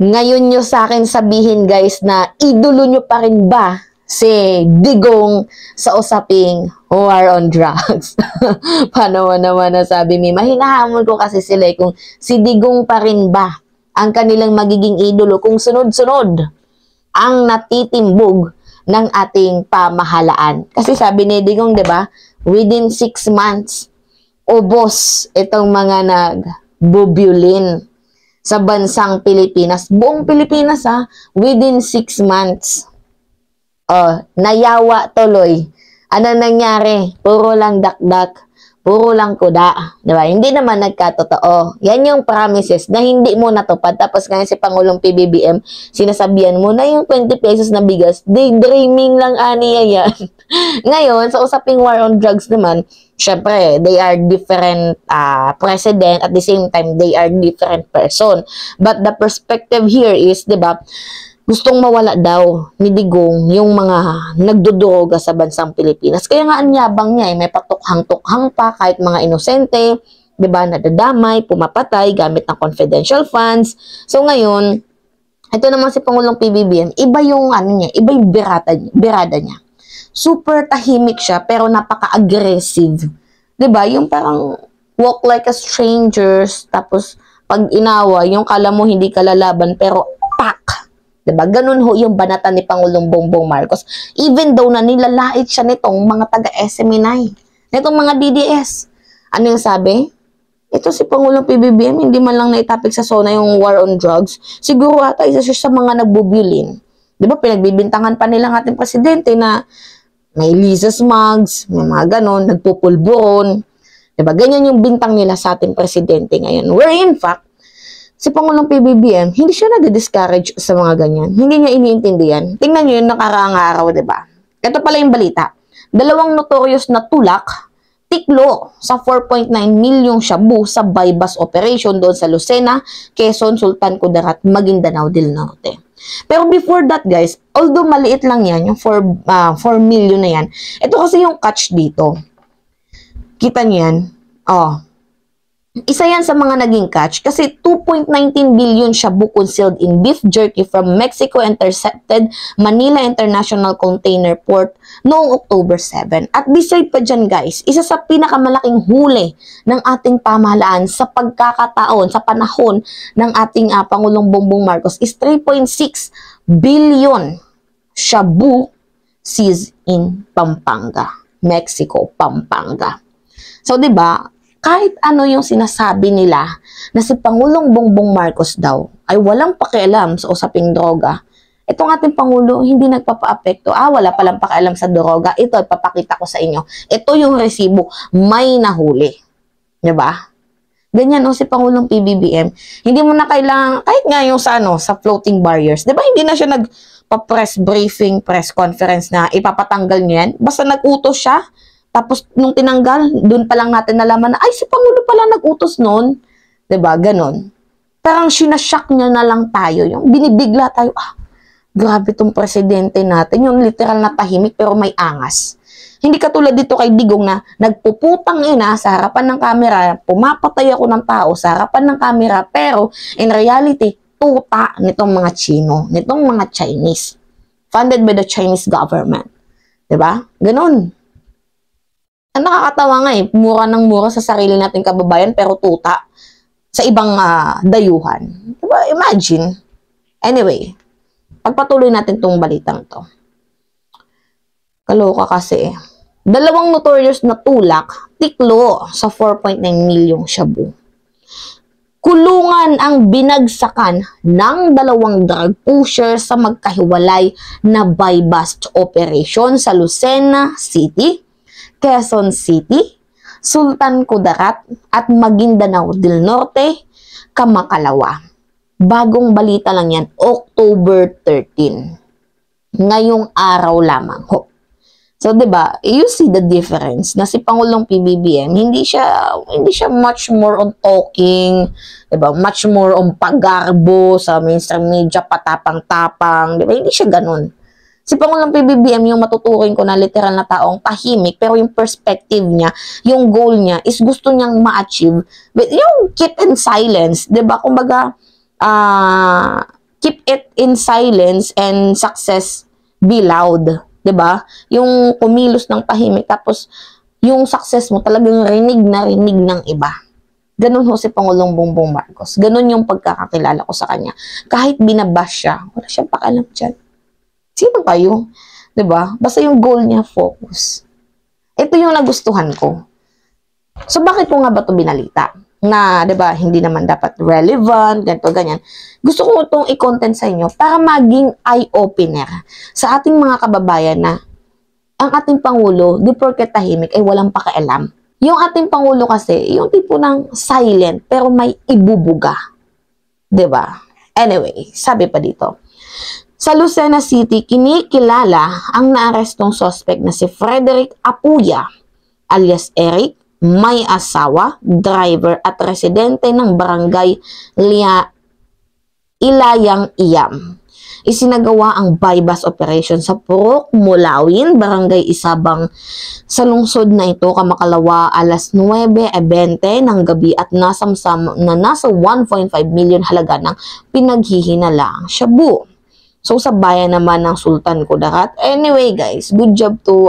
Ngayon nyo sa akin sabihin guys na idolo nyo pa rin ba si Digong sa usaping war on drugs? Paano naman nasabi mi? Mahinahamon ko kasi sila kung si Digong pa rin ba ang kanilang magiging idolo kung sunod-sunod ang natitimbog ng ating pamahalaan. Kasi sabi ni Digong, di ba, within 6 months, ubos itong mga nagbubulin sa bansang Pilipinas. Buong Pilipinas within 6 months. Nayawa tuloy. Ano nangyari? Puro lang dakdak, puro lang kuda. Diba? Hindi naman nagkatotoo. Yan yung promises na hindi mo natupad. Tapos ngayon si Pangulong PBBM, sinasabihan mo na yung 20 pesos na bigas, daydreaming lang aniya yan. Ngayon, sa usaping war on drugs naman, syempre, they are different president, at the same time, they are different person. But the perspective here is, di ba, gustong mawala daw ni Digong yung mga nagdudroga sa bansang Pilipinas. Kaya nga anyabang niya, may patukhang-tukhang pa kahit mga inosente, di ba, nadadamay, pumapatay, gamit ng confidential funds. So ngayon, ito naman si Pangulong PBBM, iba yung iba yung birada niya. Super tahimik siya, pero napaka-aggressive. Diba? Yung parang walk like a strangers, tapos pag inawa, yung kala mo hindi ka lalaban, pero pak! Diba? Ganun ho yung banatan ni Pangulong Bongbong Marcos. Even though na nilalait siya nitong mga taga-SMNI, nitong mga DDS. Ano yung sabi? Ito si Pangulong PBBM, hindi man lang naitapik sa SONA yung war on drugs. Siguro ata isa siya sa mga nagbubulin. Diba? Pinagbibintangan pa nilang ating presidente na may Lisa's mugs, may mga ganon, nagpupulburon. Diba? Ganyan yung bintang nila sa ating presidente ngayon. Where in fact, si Pangulong PBBM, hindi siya nade-discourage sa mga ganyan. Hindi niya iniintindihan. Tingnan niyo yung nakaraang araw, diba? Ito pala yung balita. 2 notorious na tulak, tiklo sa 4.9 milyong shabu sa bypass operation doon sa Lucena, Quezon, Sultan Kudarat, Maguindanao del Norte. Pero before that guys, although maliit lang yan, yung 4 million na yan, ito kasi yung catch dito. Kita niyo yan? Isa yan sa mga naging catch kasi 2.19 billion shabu concealed in beef jerky from Mexico intercepted Manila International Container Port noong October 7. At beside pa dyan guys, isa sa pinakamalaking huli ng ating pamahalaan sa pagkakataon, sa panahon ng ating Pangulong Bongbong Marcos is 3.6 billion shabu seized in Pampanga, Mexico, Pampanga. So 'di ba? Kahit ano yung sinasabi nila na si Pangulong Bongbong Marcos daw ay walang pakialam sa usaping droga, itong ating Pangulo hindi nagpapa-apekto. Wala palang pakialam sa droga. Ito, ipapakita ko sa inyo. Ito yung resibo. May nahuli. Diba? Ganyan si Pangulong PBBM. Hindi mo na kailangan, kahit nga yung sa floating barriers, diba hindi na siya nagpa-press briefing, press conference na ipapatanggal niya yan. Basta nag-utos siya. Tapos, nung tinanggal, doon pa lang natin nalaman na, ay, si Pangulo pala nag-utos noon. Diba? Ganon. Parang sinashock niya na lang tayo. Yung binibigla tayo, grabe tong presidente natin. Yung literal na tahimik, pero may angas. Hindi katulad dito kay Digong na nagpuputang ina sa harapan ng camera, pumapatay ako ng tao sa harapan ng camera, pero in reality, tuta nitong mga Chino, nitong mga Chinese. Funded by the Chinese government. Diba? Ganon. Ang nakakatawa nga mura ng mura sa sarili nating kababayan pero tuta sa ibang dayuhan. Diba? Imagine. Anyway, pagpatuloy natin tong balitang to. Kaloka kasi. 2 notorious na tulak, tiklo sa 4.9 milyong shabu. Kulungan ang binagsakan ng 2 drug pusher sa magkahiwalay na buy-bust operation sa Lucena City, Quezon City, Sultan Kudarat at Maguindanao del Norte, Kamakalawa. Bagong balita lang yan, October 13. Ngayong araw lamang ho. So, 'di ba? You see the difference na si Pangulong PBBM, hindi siya much more on talking, 'di ba? Much more on paggarbo sa mainstream media, patapang-tapang, 'di ba? Hindi siya ganoon. Si Pangulong PBBM yung matuturing ko na literal na taong tahimik, pero yung perspective niya, yung goal niya is gusto niyang ma-achieve with yung keep in silence, 'di ba? Kumbaga, keep it in silence and success be loud. 'Di ba? Yung kumilos ng tahimik tapos yung success mo talagang rinig na rinig ng iba. Ganun ho si Pangulong Bongbong Marcos. Ganun yung pagkakakilala ko sa kanya. Kahit binabash siya, wala siyang pakialam dyan. Sino kayo? 'Di ba? Basta yung goal niya, focus. Ito yung nagustuhan ko. So, bakit ko nga ba ito binalita? Na, 'di ba, hindi naman dapat relevant, ganito, ganyan. Gusto ko itong i-content sa inyo para maging eye-opener sa ating mga kababayan na ang ating Pangulo, di porket tahimik, ay walang pakialam. Yung ating Pangulo kasi, yung tipo ng silent, pero may ibubuga. 'Di ba? Anyway, sabi pa dito. Sa Lucena City, kinikilala ang naarestong suspect na si Frederick Apuya, alias Eric, may asawa, driver at residente ng barangay Ilayang Iyam. Isinagawa ang bypass operation sa Purok, Mulawin, Barangay Isabang sa lungsod na ito kamakalawa alas 9:20 ng gabi at nasa 1.5 million halaga ng pinaghihinalaang shabu. So, sa bayan naman ng Sultan Kudarat. Anyway, guys, good job to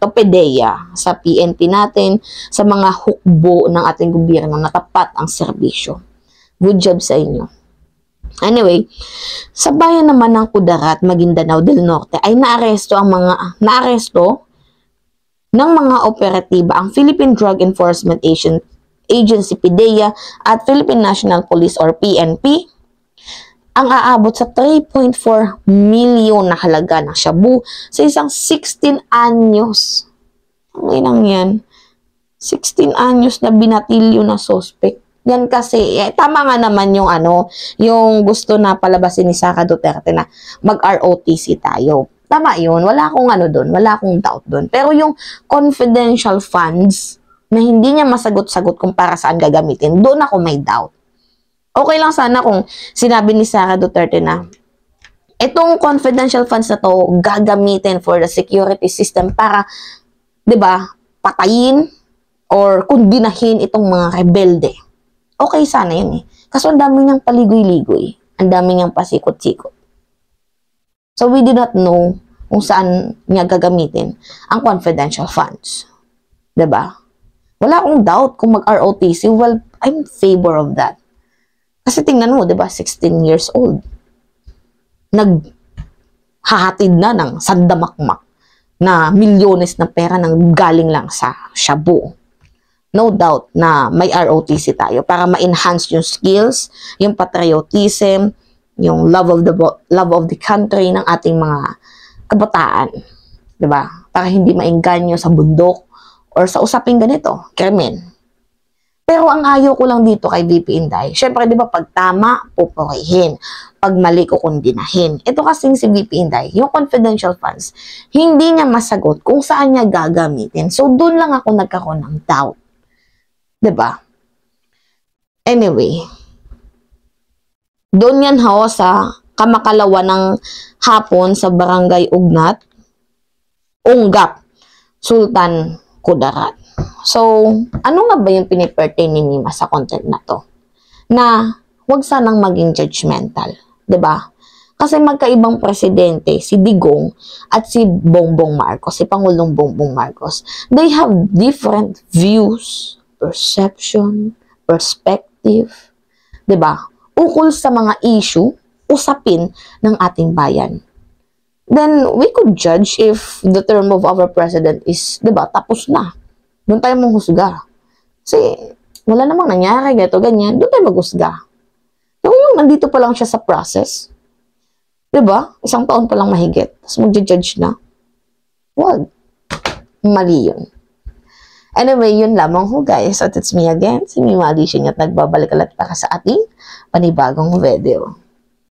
PDEA, sa PNP natin, sa mga hukbo ng ating gobyerno na tapat ang serbisyo. Good job sa inyo. Anyway, sa bayan naman ng Kudarat, Maguindanao del Norte, ay naaresto ng mga operatiba ang Philippine Drug Enforcement Agency PDEA at Philippine National Police or PNP ang aabot sa 3.4 million na halaga ng shabu sa isang 16 anyos. Ano lang yan? 16 anyos na binatilyo na suspect. Yan kasi, tama nga naman yung yung gusto na palabasin ni Sara Duterte na mag-ROTC tayo. Tama yun. Wala akong doon. Wala akong doubt doon. Pero yung confidential funds na hindi niya masagot-sagot kung para saan gagamitin, doon ako may doubt. Okay lang sana kung sinabi ni Sara Duterte na itong confidential funds na to gagamitin for the security system para, 'di ba, patayin or kundinahin itong mga rebelde. Okay sana yun eh. Kaso ang dami niyang paligoy-ligoy. Ang dami niyang pasikot-sikot. So we do not know kung saan niya gagamitin ang confidential funds. 'Di ba? Wala akong doubt kung mag-ROTC. Well, I'm in favor of that. Kasi tingnan mo, 'di ba, 16 years old. Naghahatid na ng sandamakmak na milyones na pera nang galing lang sa shabu. No doubt na may ROTC tayo para ma-enhance yung skills, yung patriotism, yung love of the country ng ating mga kabataan. 'Di ba? Para hindi maengganyo sa bundok or sa usaping ganito, krimen. Pero ang ayaw ko lang dito kay VP Inday, syempre, di ba, pag tama, pupurihin. Pag mali, kukundinahin. Ito kasing si VP Inday, yung confidential funds, hindi niya masagot kung saan niya gagamitin. So, doon lang ako nagkaroon ng doubt. Di ba? Anyway, doon yan sa kamakalawa ng hapon sa Barangay Unggap, Sultan Kudarat. So, ano nga ba yung pinipertain ni Mima sa content na to? Na huwag sanang maging judgmental, 'di ba? Kasi magkaibang presidente, si Digong at si Bongbong Marcos, si Pangulong Bongbong Marcos. They have different views, perception, perspective, 'di ba? Ukol sa mga issue, usapin ng ating bayan. Then we could judge if the term of our president is, 'di ba, tapos na. Doon tayo manghusga. Kasi, wala namang nangyari, gato, ganyan. Doon tayo maghusga. Pero yung nandito pa lang siya sa process, 'di ba? 1 taon pa lang mahigit. Tapos magja-judge na. Wag. Mali yun. Anyway, yun lamang ho, guys. At it's me again, si Mima Alicia at nagbabalik ulit para sa ating panibagong video.